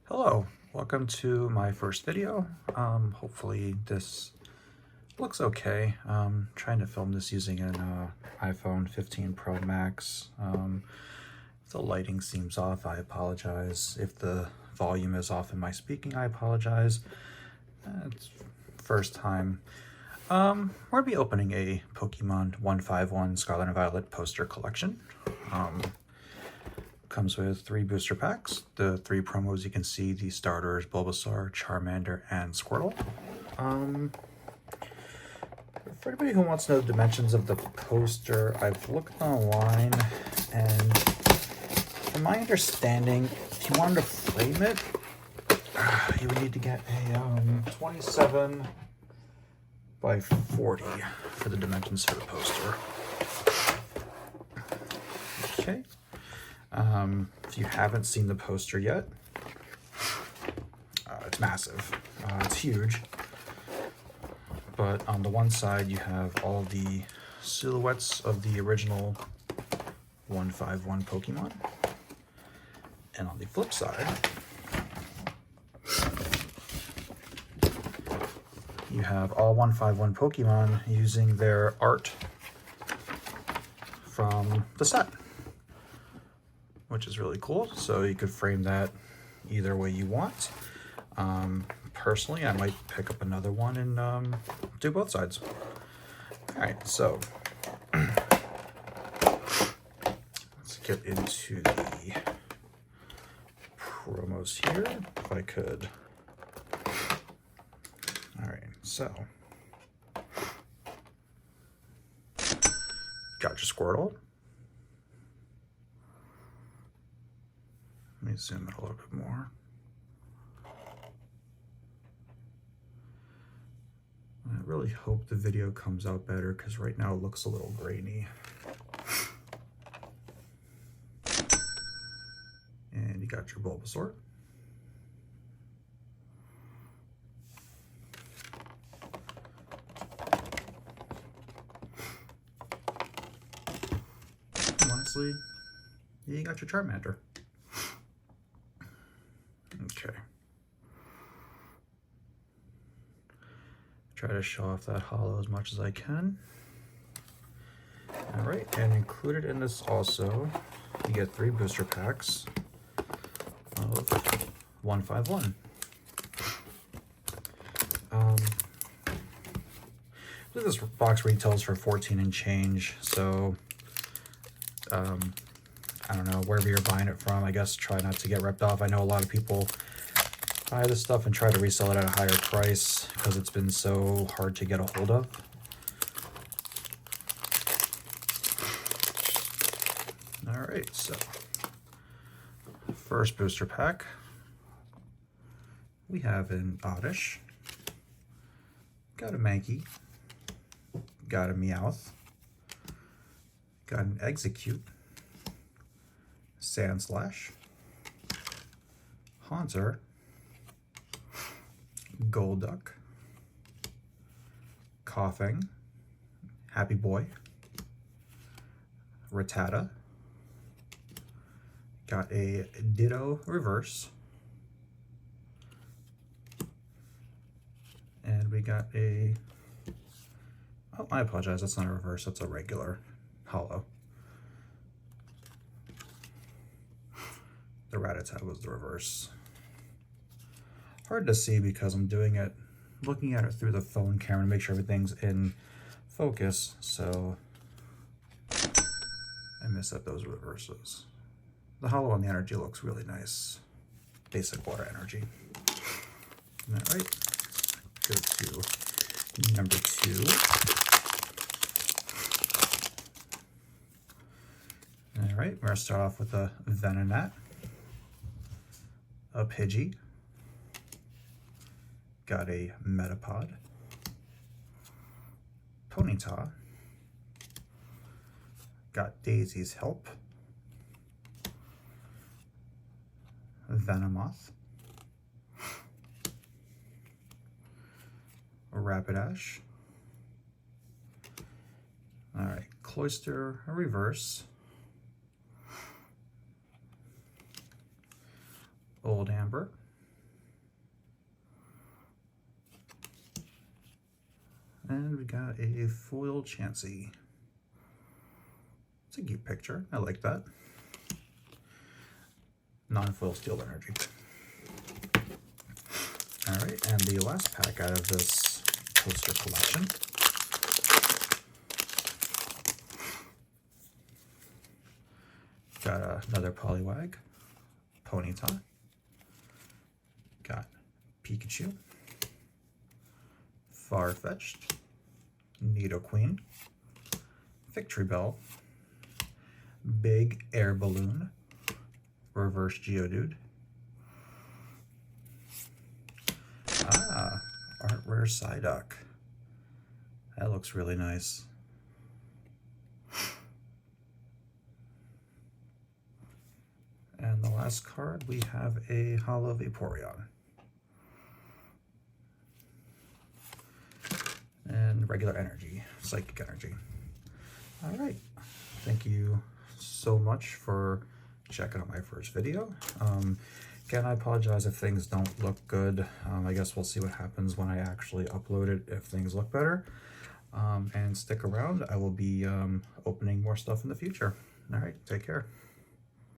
Hello, welcome to my first video. Hopefully this looks okay. Trying to film this using an iPhone 15 Pro Max. If the lighting seems off, I apologize. If the volume is off in my speaking, I apologize. It's first time. We're gonna be opening a Pokemon 151 Scarlet and Violet poster collection. Comes with 3 booster packs. The 3 promos you can see, the starters, Bulbasaur, Charmander, and Squirtle. For anybody who wants to know the dimensions of the poster, I've looked online, and from my understanding, if you wanted to frame it, you would need to get a 27 by 40 for the dimensions for the poster. Okay. If you haven't seen the poster yet, it's massive. It's huge. But on the one side, you have all the silhouettes of the original 151 Pokemon. And on the flip side, you have all 151 Pokemon using their art from the set, which is really cool. So you could frame that either way you want. Personally, I might pick up another one and do both sides. All right, so let's get into the promos here, if I could. All right, so got your Squirtle. Let me zoom in a little bit more. I really hope the video comes out better because right now it looks a little grainy. And you got your Bulbasaur. And lastly, you got your Charmander. Okay. Try to show off that holo as much as I can. All right, and included in this also, you get 3 booster packs of 151. I believe this box retails for 14 and change, so I don't know, wherever you're buying it from, I guess try not to get ripped off. I know a lot of people buy this stuff and try to resell it at a higher price because it's been so hard to get a hold of. All right, so first booster pack, we have an Oddish, got a Mankey, got a Meowth, got an Execute, Sandslash, Haunter, Golduck, Coughing, Happy Boy, Rattata, got a Ditto Reverse, and we got a, oh, I apologize, that's not a reverse, that's a regular holo. The Rattata was the reverse. Hard to see because I'm doing it, looking at it through the phone camera to make sure everything's in focus, so I miss that those reverses. The holo on the energy looks really nice. Basic water energy. All right, go to number 2. All right, we're gonna start off with a Venonat, a Pidgey, got a Metapod, Ponyta, got Daisy's Help, Venomoth, Rapidash. All right, Cloyster Reverse, Old Amber, And we got a foil Chansey. It's a cute picture. I like that. Non-foil Steel Energy. All right, and the last pack out of this poster collection. Got another Poliwag, Ponyta. Got Pikachu, Farfetch'd, Nidoqueen, Victory Bell, Big Air Balloon, Reverse Geodude. Art Rare Psyduck. That looks really nice. And the last card, we have a Holo Vaporeon. And regular energy, psychic energy. All right, thank you so much for checking out my first video. Again, I apologize if things don't look good. I guess we'll see what happens when I actually upload it if things look better. And stick around, I will be opening more stuff in the future. All right, take care.